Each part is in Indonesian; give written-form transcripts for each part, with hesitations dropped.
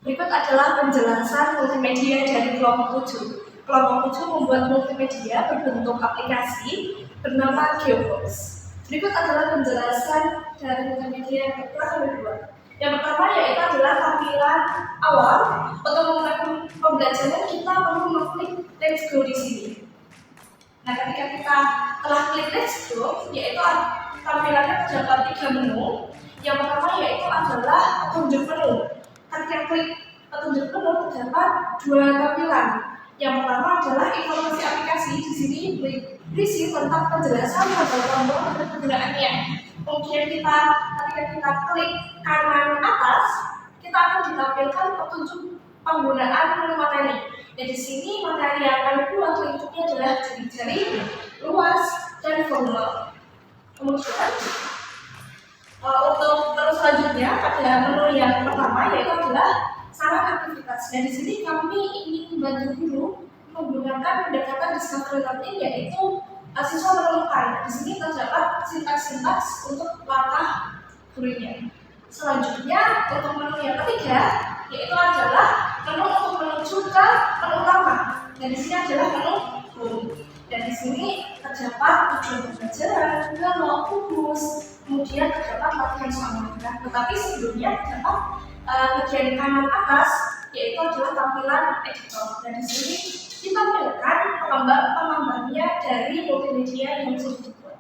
Berikut adalah penjelasan multimedia dari kelompok 7. Kelompok 7 membuat multimedia berbentuk aplikasi bernama Geobox. Berikut adalah penjelasan dari multimedia yang kedua. Yang pertama yaitu adalah tampilan awal. Untuk memulai pembelajaran kita perlu mengklik Let's Go di sini. Nah, ketika kita telah klik Let's Go, yaitu tampilannya terdapat 3 menu. Yang pertama yaitu adalah petunjuk menu. Ketika klik petunjuk menu terdapat 2 tampilan. Yang pertama adalah informasi aplikasi. Di sini berisi tentang penjelasan pada tombol dan penggunaannya. Kemudian ketika kita klik kanan atas, kita akan ditampilkan petunjuk penggunaan menu materi. Dan di sini materi yang akan atau inputnya adalah jari-jari, luas, dan volume. Kemudian untuk terus selanjutnya pada menu yang pertama yaitu adalah saran aktivitas. Dan di sini kami ingin membantu guru menggunakan pendekatan discovery learning, yaitu siswa menemukan. Di sini terdapat sintaks-sintaks untuk langkah gurunya. Selanjutnya untuk menu yang ketiga yaitu adalah menu untuk menuju ke menu utama. Dan di sini adalah menu home. Dan di sini terdapat tujuan pembelajaran, nama, kubus, kemudian terdapat latihan soal matematika. Tetapi sebelumnya terdapat bagian kanan atas yaitu adalah tampilan editor. Dan di sini ditampilkan pengembangannya dari multimedia yang sudah dibuat.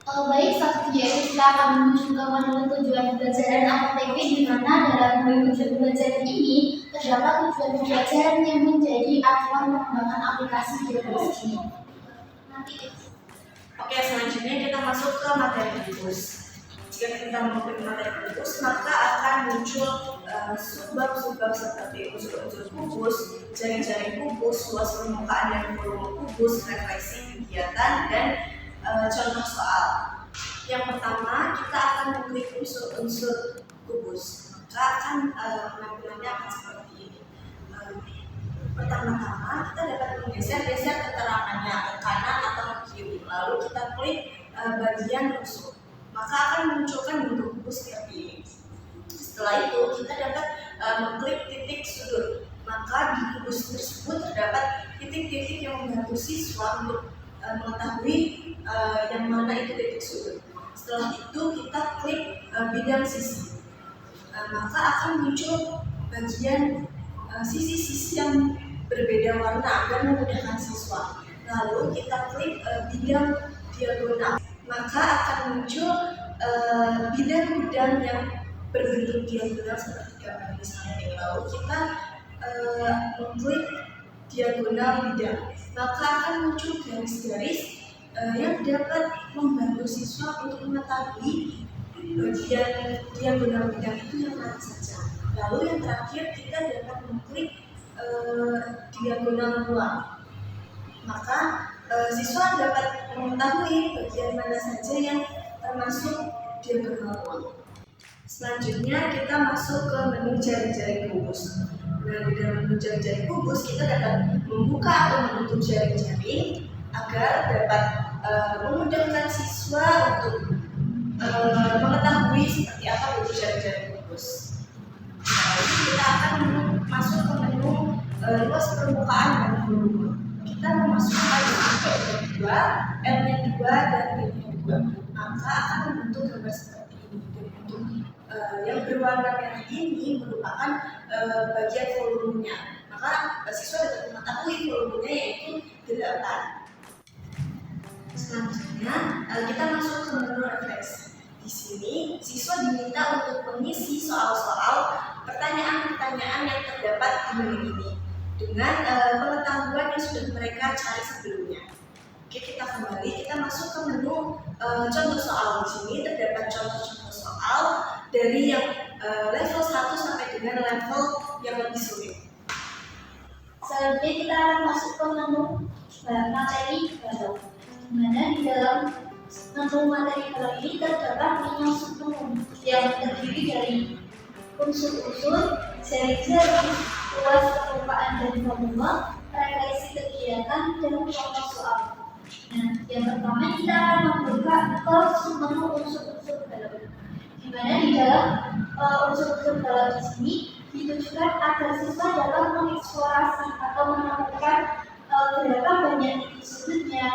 Baik, selanjutnya kita akan menuju ke menu tujuan pembelajaran atau TP, di mana dalam menu tujuan pembelajaran ini terdapat tujuan pembelajaran yang menjadi acuan pengembangan aplikasi Geobox ini. Oke, selanjutnya kita masuk ke materi kubus. Jika kita mengklik materi kubus, maka akan muncul subbab-subbab seperti unsur-unsur kubus, jari-jari kubus, luas permukaan dan volume kubus, refleksi kegiatan, dan contoh soal. Yang pertama, kita akan mengklik unsur-unsur kubus. Maka akan penampilannya akan seperti ini. Pertama-tama kita dapat menggeser-geser keterangannya ke kanan atau ke kiri. Lalu kita klik bagian rusuk. Maka akan memunculkan bentuk kubus seperti ini. Setelah itu kita dapat mengklik titik sudut. Maka di kubus tersebut terdapat titik-titik yang membantu siswa untuk mengetahui yang mana itu titik sudut. Setelah itu kita klik bidang sisi. Maka akan muncul bagian sisi-sisi yang berbeda warna agar memudahkan siswa. Lalu kita klik bidang diagonal. Maka akan muncul bidang-bidang yang berbentuk diagonal seperti gambar di samping. Lalu kita mengklik diagonal bidang. Maka akan muncul garis-garis yang dapat membantu siswa untuk mengetahui bagian diagonal bidang itu yang mana saja. Lalu yang terakhir kita dapat mengklik diagonal ruang. Maka siswa dapat mengetahui bagian mana saja yang termasuk diagonal ruang. Selanjutnya kita masuk ke menu jari-jari kubus. Nah, di dalam menu jari-jari kubus kita dapat membuka atau menutup jari-jari agar dapat memudahkan siswa untuk mengetahui seperti apa bentuk jari-jari kubus. Nah, kita akan masuk ke menu luas permukaan dan volume. Kita memasukkan L2, L2 dan L2. Maka akan membentuk gambar seperti ini. Bentuk yang berwarna merah ini merupakan bagian volumenya. Maka siswa dapat mengetahui volumenya yaitu 8. Selanjutnya kita masuk ke menu refleksi. Di sini siswa diminta untuk mengisi soal-soal pertanyaan-pertanyaan yang terdapat di menu ini dengan pengetahuan yang sudah mereka cari sebelumnya. Oke, kita kembali, kita masuk ke menu contoh soal. Di sini terdapat contoh-contoh soal dari yang level 1 sampai dengan level yang lebih sulit. Selanjutnya kita akan masuk ke menu materi baru, di mana di dalam menu materi baru ini terdapat menu submenu yang terdiri dari unsur-unsur, jari-jari, luas permukaan dan volume, refleksi kegiatan, dan contoh soal. Nah, yang pertama kita akan membuka ke submenu unsur-unsur baru, di mana di dalam unsur-unsur dalam di sini ditujukan agar siswa dapat mengeksplorasi atau menemukan berapa banyak titik sudutnya,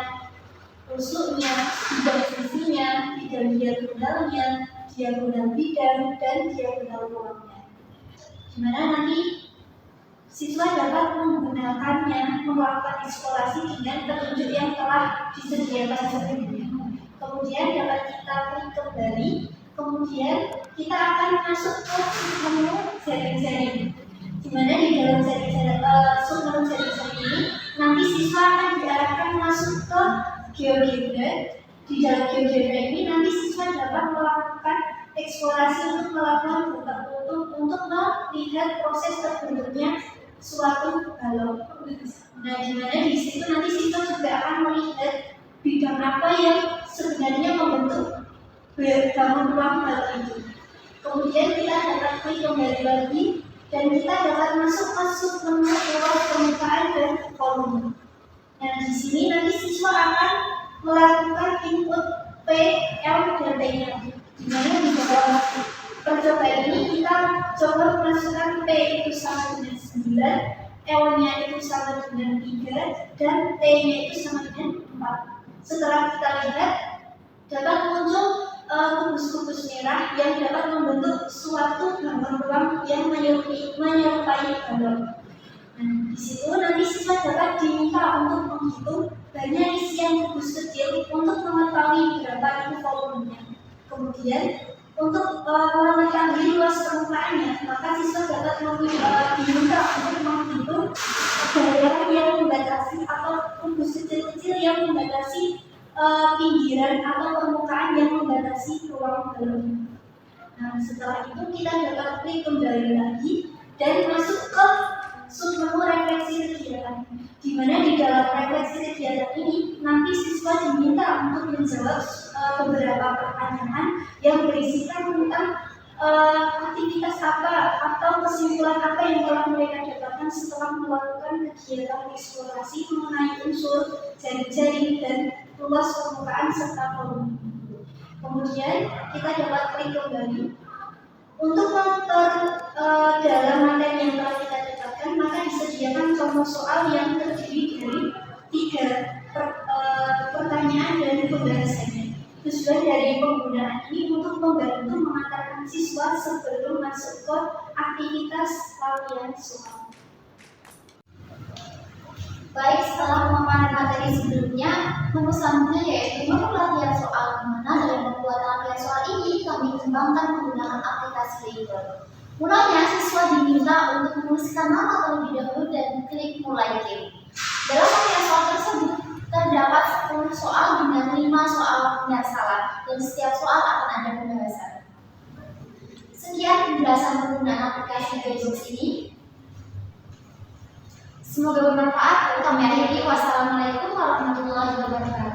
rusuknya, bidang sisinya, bidang diagonalnya, diagonal bidang, dan diagonal ruangnya. Dimana nanti siswa dapat menggunakannya melakukan eksplorasi dengan petunjuk yang telah disediakan sebelumnya. Kemudian dapat kita klik kembali. Kemudian kita akan masuk ke menu sharing-sharing. Dimana di dalam submenu sharing-sharing ini nanti siswa akan diarahkan masuk ke GeoGebra. Di dalam GeoGebra ini nanti siswa dapat melakukan eksplorasi untuk melakukan bentuk foto untuk melihat proses terbentuknya suatu balok. Nah, dimana di situ nanti siswa juga akan melihat bidang apa yang sebenarnya membentuk bangun ruang balok itu. Kemudian kita dapat klik kembali lagi dan kita dapat masuk ke submenu luas permukaan dan volume. Nah, di sini nanti siswa akan melakukan input P, L, dan T-nya. Dimana di dalam percobaan ini kita coba memasukkan P itu sama dengan 9, L-nya itu sama dengan 3, dan T-nya itu sama dengan 4. Setelah kita lihat, dapat muncul kubus-kubus merah yang dapat membentuk suatu gambar ruang yang menyerupai balok. Nah, di situ nanti siswa dapat diminta untuk menghitung banyak isian kubus kecil untuk mengetahui berapa itu volumenya. Kemudian untuk mengetahui luas permukaannya, maka siswa dapat diminta untuk menghitung daerah yang membatasi atau kubus kecil-kecil yang membatasi pinggiran atau permukaan yang membatasi ruang balon. Nah, setelah itu kita dapat klik kembali lagi dan masuk ke submenu refleksi kegiatan. Di mana di dalam refleksi kegiatan ini nanti siswa diminta untuk menjawab beberapa pertanyaan yang berisikan tentang aktivitas apa atau kesimpulan apa yang telah mereka dapatkan setelah melakukan kegiatan eksplorasi mengenai unsur jaring-jaring dan luas permukaan serta volume. Kemudian kita dapat klik kembali untuk dalam materi yang telah kita dapatkan, maka disediakan contoh soal yang terdiri dari 3 pertanyaan dan pembahasannya. Tujuan dari penggunaan ini untuk membantu mengantarkan siswa sebelum masuk ke aktivitas latihan soal. Baik, setelah pemaparan materi sebelumnya, menu selanjutnya yaitu menu latihan soal, di mana dalam membuat latihan soal ini kami kembangkan menggunakan aplikasi Label. Mulanya, siswa diminta untuk menuliskan nama terlebih dahulu dan klik mulai game. Dalam latihan soal tersebut terdapat 10 soal dengan 5 soal benar salah, dan setiap soal akan ada pembahasan. Sekian penjelasan penggunaan aplikasi Label ini. Semoga bermanfaat. Kami akhiri. Wassalamualaikum warahmatullahi wabarakatuh.